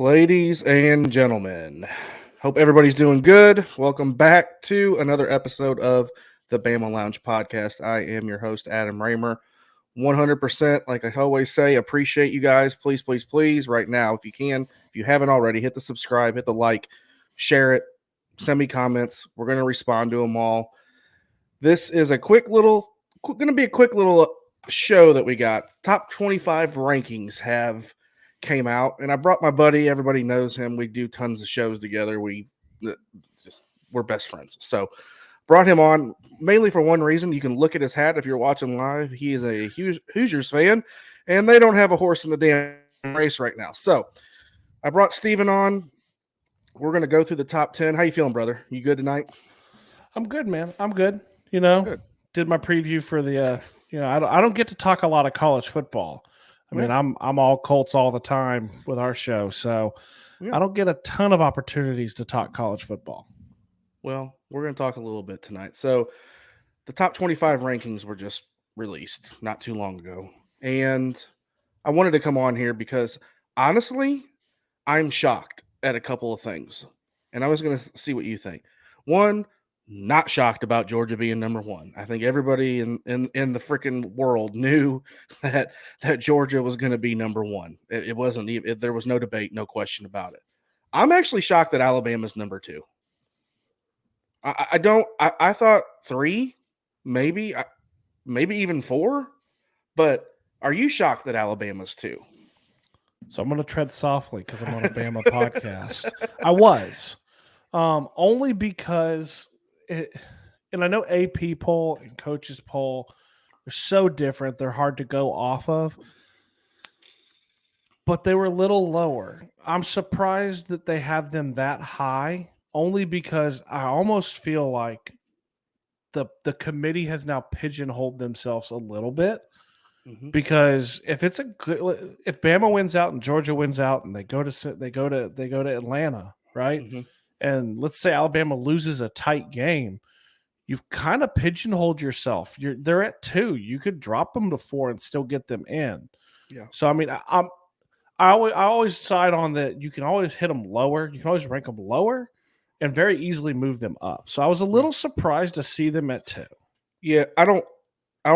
Ladies and gentlemen, hope everybody's doing good. Welcome back to another episode of the Bama Lounge podcast. I am your host, Adam Raymer. 100%, like I always say, appreciate you guys. Please, please, please, right now, if you can, if you haven't already, hit the subscribe, hit the like, share it, send me comments. We're going to respond to them all. This is going to be a quick little show that we got. Top 25 rankings came out, and I brought my buddy. Everybody knows him. We do tons of shows together. We're best friends. So brought him on mainly for one reason. You can look at his hat if you're watching live. He is a Hoosiers fan, and they don't have a horse in the damn race right now. So I brought Stephen on. We're going to go through the top 10. How you feeling, brother? You good tonight? I'm good, man. I'm good. Good. Did my preview for the I don't get to talk a lot of college football. I mean, I'm all Colts all the time with our show, so I don't get a ton of opportunities to talk college football. Well, we're going to talk a little bit tonight. So the top 25 rankings were just released not too long ago, and I wanted to come on here because honestly, I'm shocked at a couple of things, and I was going to see what you think. One, not shocked about Georgia being number one. I think everybody in the freaking world knew that Georgia was going to be number one. It wasn't even, there was no debate, no question about it. I'm actually shocked that Alabama's number two. I thought three, maybe even four, but are you shocked that Alabama's two? So I'm going to tread softly because I'm on a Bama podcast. I was only because and I know AP poll and coaches poll are so different. They're hard to go off of, but they were a little lower. I'm surprised that they have them that high, only because I almost feel like the committee has now pigeonholed themselves a little bit. Mm-hmm. Because if Bama wins out and Georgia wins out and they go to Atlanta, right? Mm-hmm. And let's say Alabama loses a tight game, you've kind of pigeonholed yourself. They're at 2. You could drop them to 4 and still get them in. Yeah. So I mean, I always side on that. You can always hit them lower. You can always rank them lower, and very easily move them up. So I was a little surprised to see them at 2. Yeah, I don't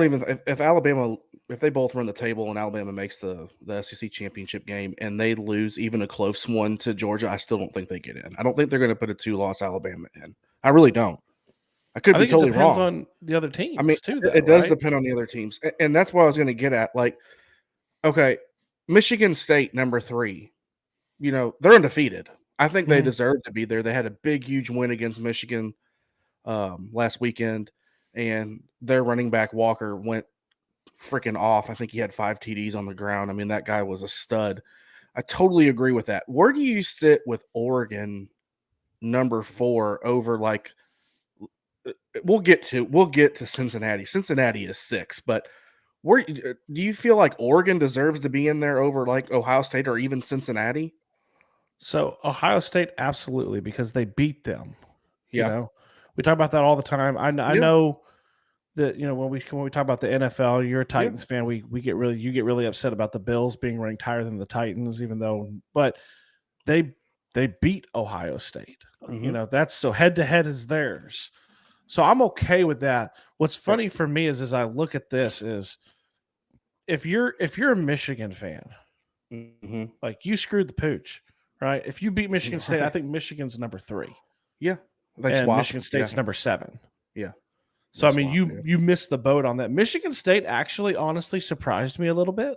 even if Alabama, if they both run the table and Alabama makes the SEC championship game and they lose even a close one to Georgia, I still don't think they get in. I don't think they're going to put a 2-loss Alabama in. I really don't. I could be totally wrong. It depends on the other teams. I mean, too, though, it does depend on the other teams, and that's what I was going to get at. Like, okay, Michigan State number 3. They're undefeated. I think they deserve to be there. They had a big, huge win against Michigan last weekend. And their running back Walker went freaking off. I think he had 5 TDs on the ground. I mean, that guy was a stud. I totally agree with that. Where do you sit with Oregon number 4 over like we'll get to Cincinnati. Cincinnati is 6, but where do you feel like Oregon deserves to be in there over like Ohio State or even Cincinnati? So Ohio State, absolutely, because they beat them. We talk about that all the time. I know that when we talk about the NFL, you're a Titans fan. You get really upset about the Bills being ranked higher than the Titans, but they beat Ohio State. Mm-hmm. That's so head to head is theirs. So I'm okay with that. What's funny for me is as I look at this is if you're a Michigan fan, like you screwed the pooch, right? If you beat Michigan State, I think Michigan's number 3. Yeah. And Michigan State's number 7. Yeah. So, I mean, you missed the boat on that. Michigan State actually, honestly, surprised me a little bit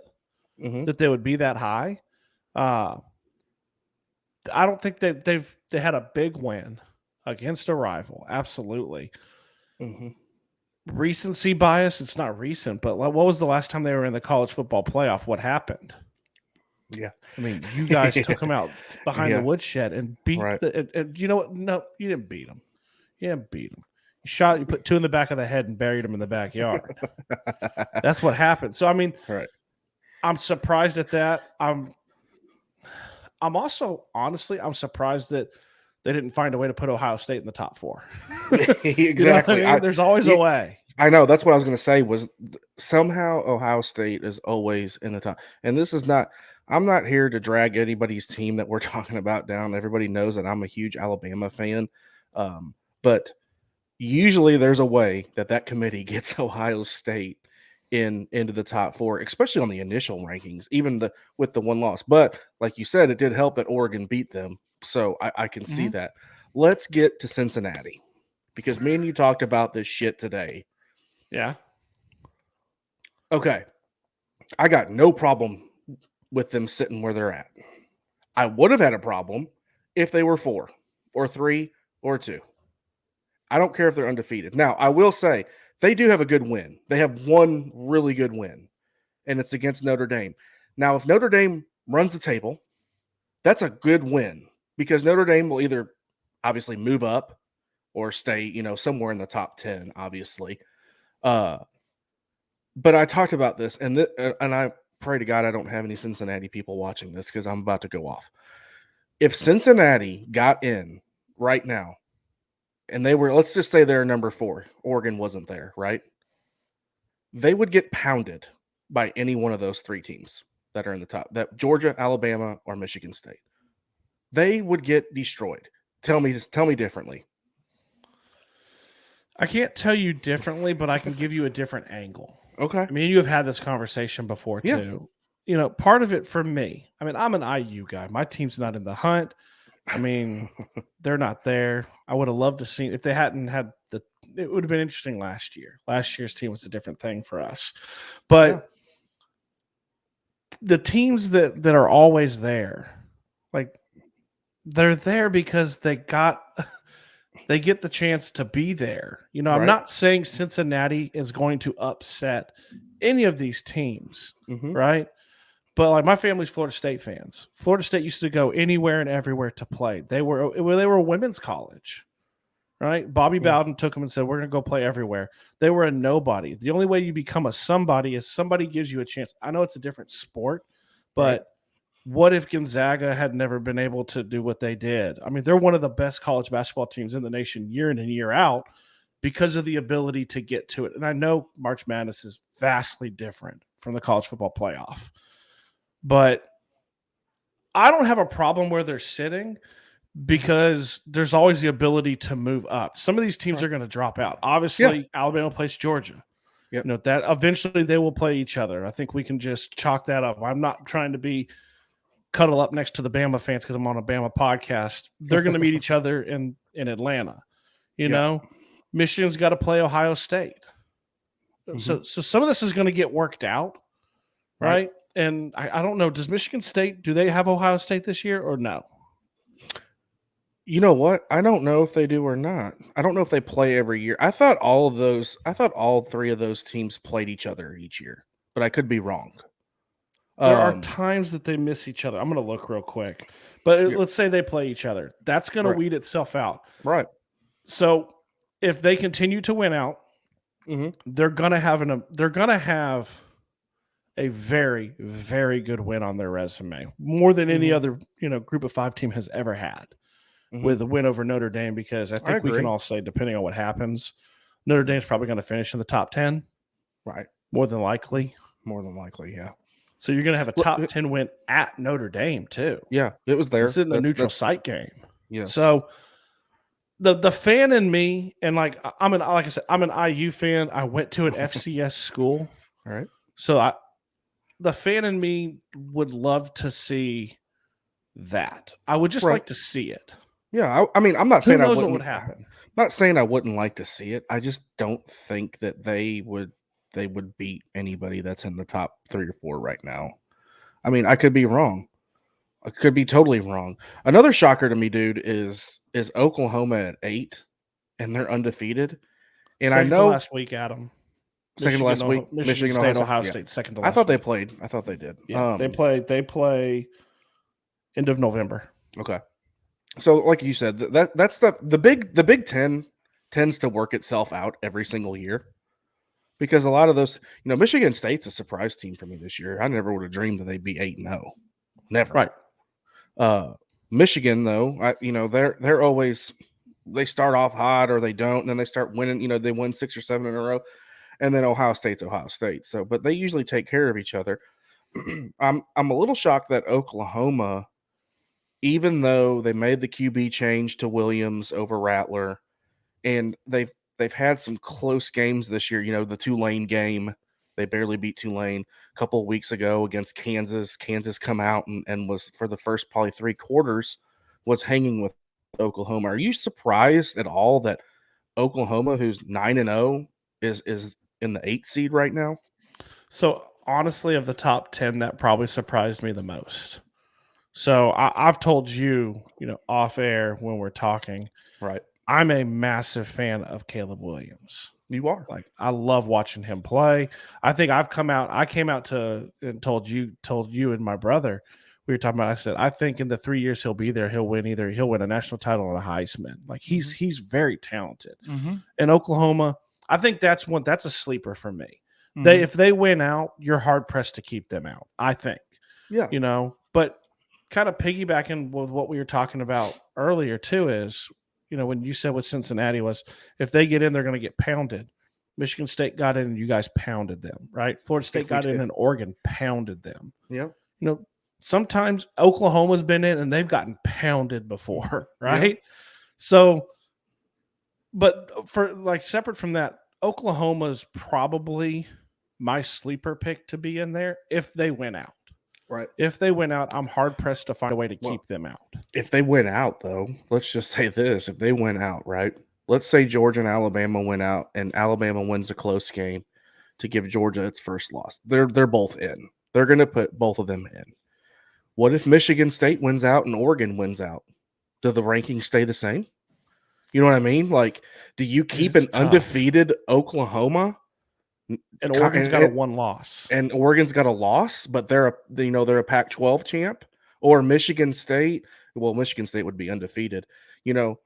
that they would be that high. I don't think they had a big win against a rival. Absolutely. Mm-hmm. Recency bias, it's not recent, but what was the last time they were in the college football playoff? What happened? Yeah. I mean, you guys took them out behind the woodshed and beat and you know what? No, you didn't beat them. You put 2 in the back of the head and buried them in the backyard. That's what happened. So, I mean, I'm surprised at that. I'm also, honestly, I'm surprised that they didn't find a way to put Ohio State in the top 4. Exactly. I mean? There's always a way. I know. That's what I was going to say was somehow Ohio State is always in the top. And this is not I'm not here to drag anybody's team that we're talking about down. Everybody knows that I'm a huge Alabama fan. But usually there's a way that committee gets Ohio State into the top four, especially on the initial rankings, even with the one loss. But like you said, it did help that Oregon beat them. So I can see that. Let's get to Cincinnati because me and you talked about this shit today. Yeah. Okay. I got no problem with them sitting where they're at. I would have had a problem if they were 4 or 3 or 2. I don't care if they're undefeated. Now, I will say they do have a good win. They have one really good win, and it's against Notre Dame. Now, if Notre Dame runs the table, that's a good win because Notre Dame will either obviously move up or stay, somewhere in the top 10, obviously. But I talked about this, and I pray to God I don't have any Cincinnati people watching this because I'm about to go off. If Cincinnati got in right now, and they were, let's just say they're number 4, Oregon wasn't there, right? They would get pounded by any one of those 3 teams that are in the top, that Georgia, Alabama, or Michigan State. They would get destroyed. Tell me differently. I can't tell you differently, but I can give you a different angle. Okay. I mean, you have had this conversation before too. Part of it for me, I mean, I'm an IU guy. My team's not in the hunt. I mean, they're not there. I would have loved to see if they hadn't had it would have been interesting last year. Last year's team was a different thing for us. But the teams that are always there, like they're there because they get the chance to be there. I'm not saying Cincinnati is going to upset any of these teams, right? But like my family's Florida State fans. Florida State used to go anywhere and everywhere to play. They were a women's college, right? Bobby Bowden took them and said, "We're going to go play everywhere." They were a nobody. The only way you become a somebody is somebody gives you a chance. I know it's a different sport, but what if Gonzaga had never been able to do what they did? I mean, they're one of the best college basketball teams in the nation year in and year out because of the ability to get to it. And I know March Madness is vastly different from the college football playoff. But I don't have a problem where they're sitting because there's always the ability to move up. Some of these teams are going to drop out. Obviously, Alabama plays Georgia. Yep. That eventually they will play each other. I think we can just chalk that up. I'm not trying to cuddle up next to the Bama fans because I'm on a Bama podcast. They're going to meet each other in Atlanta. Michigan's got to play Ohio State. So some of this is going to get worked out, right? And I don't know. Does Michigan State, do they have Ohio State this year or no? You know what? I don't know if they do or not. I don't know if they play every year. I thought all 3 of those teams played each other each year, but I could be wrong. There are times that they miss each other. I'm going to look real quick. But let's say they play each other. That's going to weed itself out. Right. So if they continue to win out, they're going to have a very, very good win on their resume, more than any other group of 5 team has ever had, with a win over Notre Dame. Because I think we can all say, depending on what happens, Notre Dame's probably going to finish in the top 10, right? More than likely, yeah. So you're going to have a top 10 win at Notre Dame too. Yeah, it was there. It's in a neutral site game. Yes. So the fan in me, and like I said, I'm an IU fan. I went to an FCS school. All right. So the fan in me would love to see that. I would just like to see it. Yeah, I mean, I'm not saying Who knows what would happen. I'm not saying I wouldn't like to see it. I just don't think that they would beat anybody that's in the top 3 or 4 right now. I mean, I could be wrong. I could be totally wrong. Another shocker to me, dude, is Oklahoma at 8, and they're undefeated. And second I know to last week, Adam. Second to last week, Michigan State, Ohio State. Second to last. I thought week. they played. I thought they did. Yeah, they play end of November. Okay. So, like you said, that's the Big Ten tends to work itself out every single year because a lot of those, Michigan State's a surprise team for me this year. I never would have dreamed that they'd be 8-0. Never. Right. Michigan, though, they're always, they start off hot or they don't, and then they start winning. They win 6 or 7 in a row, and then Ohio State's Ohio State. So, but they usually take care of each other. I'm a little shocked that Oklahoma, even though they made the QB change to Williams over Rattler, and they've had some close games this year. You know, the Tulane game, they barely beat Tulane a couple of weeks ago against Kansas. Kansas come out and was for the first probably 3 quarters was hanging with Oklahoma. Are you surprised at all that Oklahoma, who's 9-0, is in the 8th seed right now? So honestly, of the top 10, that probably surprised me the most. So I've told you, off air when we're talking, Right. I'm a massive fan of Caleb Williams. You are. Like, I love watching him play. I think I came out to and told you and my brother, we were talking about, I said, I think in the 3 years he'll be there, he'll win a national title and a Heisman. Like, he's very talented. Mm-hmm. In Oklahoma, I think that's a sleeper for me. Mm-hmm. If they win out, you're hard pressed to keep them out, I think. Yeah. But kind of piggybacking with what we were talking about earlier too is, when you said with Cincinnati was, if they get in, they're going to get pounded. Michigan State got in and you guys pounded them, right? Florida State got in and Oregon pounded them. Yeah. Sometimes Oklahoma's been in and they've gotten pounded before, right? Yeah. So, but for separate from that, Oklahoma's probably my sleeper pick to be in there if they win out. Right. If they win out, I'm hard pressed to find a way to keep them out. If they win out, though, let's just say this: if they win out, right? Let's say Georgia and Alabama win out, and Alabama wins a close game to give Georgia its first loss. They're both in. They're going to put both of them in. What if Michigan State wins out and Oregon wins out? Do the rankings stay the same? You know what I mean? Like, do you keep an undefeated Oklahoma? And Oregon's got a 1 loss. And Oregon's got a loss, but they're a Pac-12 champ. Or Michigan State. Well, Michigan State would be undefeated. And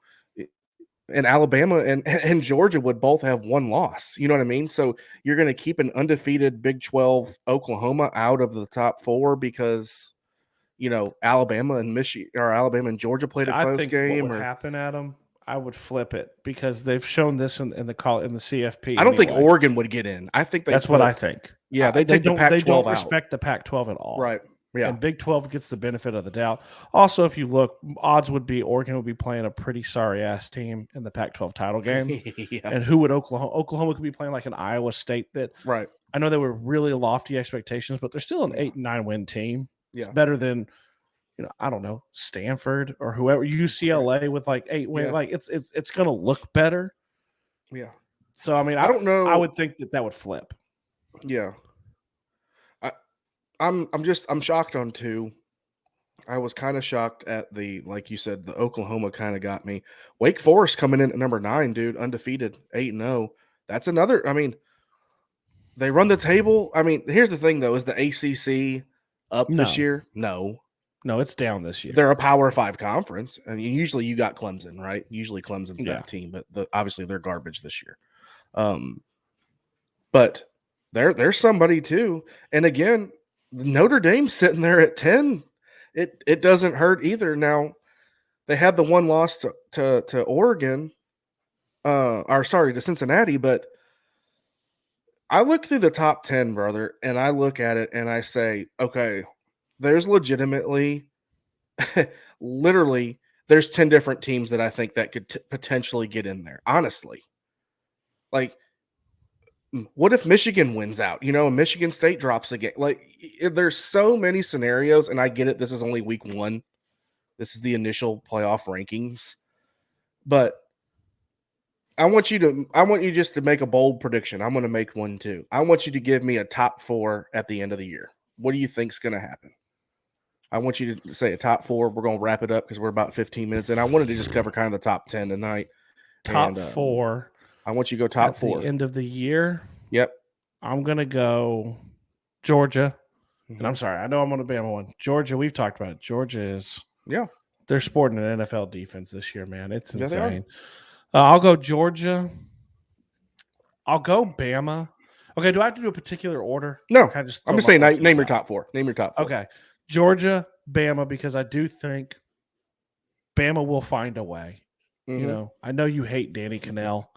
Alabama and Georgia would both have 1 loss. You know what I mean? So you're going to keep an undefeated Big 12 Oklahoma out of the top 4 because Alabama and Georgia played a close game. What would happen, Adam? I would flip it because they've shown this in the CFP. I don't think Oregon would get in. I think that's what I think. Yeah, they take the Pac-12 They don't out. respect the Pac-12 at all. Right. Yeah. And Big 12 gets the benefit of the doubt. Also, if you look, odds would be Oregon would be playing a pretty sorry-ass team in the Pac-12 title game. Yeah. And who would Oklahoma could be playing like an Iowa State that – right. I know they were really lofty expectations, but they're still an 8-9 win team. Yeah. It's better than – I don't know, Stanford or whoever, UCLA with 8 wins. Yeah. Like it's going to look better. Yeah. So I mean, I don't know. I would think that would flip. Yeah. I'm shocked on 2. I was kind of shocked at like you said, the Oklahoma kind of got me. Wake Forest coming in at number 9, dude, undefeated, 8-0. That's another. I mean, they run the table. I mean, here's the thing though: is the ACC up this year? No, it's down this year. They're a Power 5 conference, and usually you got Clemson, right? Usually Clemson's that team, but obviously they're garbage this year. But they're somebody too. And again, Notre Dame's sitting there at 10. It doesn't hurt either. Now they had the 1 loss to Oregon, to Cincinnati, but I look through the top 10, brother, and I look at it and I say, okay, there's legitimately, literally, there's 10 different teams that I think that could potentially get in there. Honestly, like, what if Michigan wins out? Michigan State drops a game. Like, there's so many scenarios, and I get it. This is only week 1. This is the initial playoff rankings, but I want you just to make a bold prediction. I'm going to make one too. I want you to give me a top 4 at the end of the year. What do you think's going to happen? I want you to say a top 4. We're going to wrap it up because we're about 15 minutes, and I wanted to just cover kind of the top 10 tonight. Top 4. I want you to go top 4 at the end of the year. Yep. I'm going to go Georgia. Mm-hmm. And I'm sorry, I know I'm going to be on one. Georgia, we've talked about it. Georgia is they're sporting an NFL defense this year, man. It's insane. I'll go Georgia. I'll go Bama. Okay, do I have to do a particular order? No. I'm just saying name your top 4. Name your top 4. Okay. Georgia, Bama, because I do think Bama will find a way. Mm-hmm. I know you hate Danny Cannell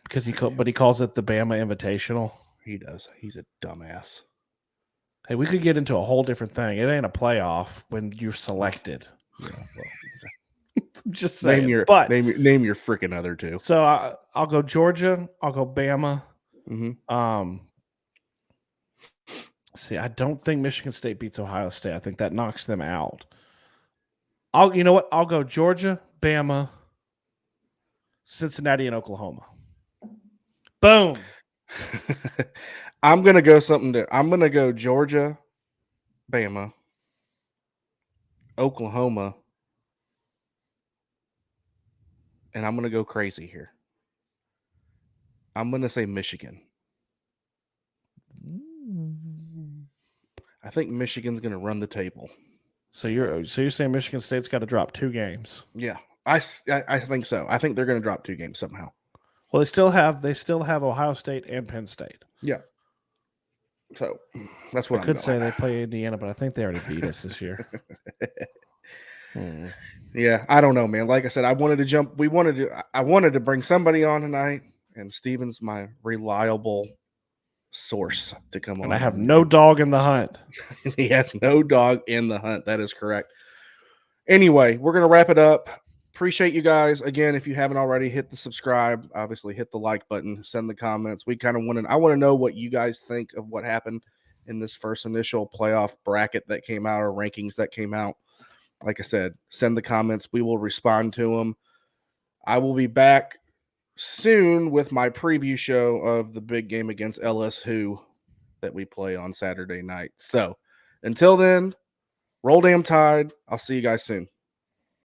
because he calls it the Bama Invitational. He does. He's a dumbass. Hey, we could get into a whole different thing. It ain't a playoff when you're selected. Yeah, well, Just saying. name your freaking other two. So I'll go Georgia. I'll go Bama. Mm-hmm. See, I don't think Michigan State beats Ohio State. I think that knocks them out. You know what? I'll go Georgia, Bama, Cincinnati, and Oklahoma. Boom. I'm gonna go I'm gonna go Georgia, Bama, Oklahoma, and I'm gonna go crazy here. I'm gonna say Michigan. I think Michigan's gonna run the table. So you're saying Michigan State's got to drop 2 games? Yeah, I think so. I think they're gonna drop 2 games somehow. Well, they still have Ohio State and Penn State. Yeah. So that's what I could say they play Indiana, but I think they already beat us this year. Yeah, I don't know, man. Like I said, I wanted to bring somebody on tonight, and Steven's my reliable source to come on. And I have no dog in the hunt. He has no dog in the hunt. That is correct. Anyway, we're gonna wrap it up. Appreciate you guys. Again, if you haven't already, hit the subscribe, obviously hit the like button, send the comments. I want to know what you guys think of what happened in this first initial playoff bracket that came out, or rankings that came out. Like I said, send the comments. We will respond to them. I will be back soon with my preview show of the big game against LSU that we play on Saturday night. So until then, roll damn Tide. I'll see you guys soon.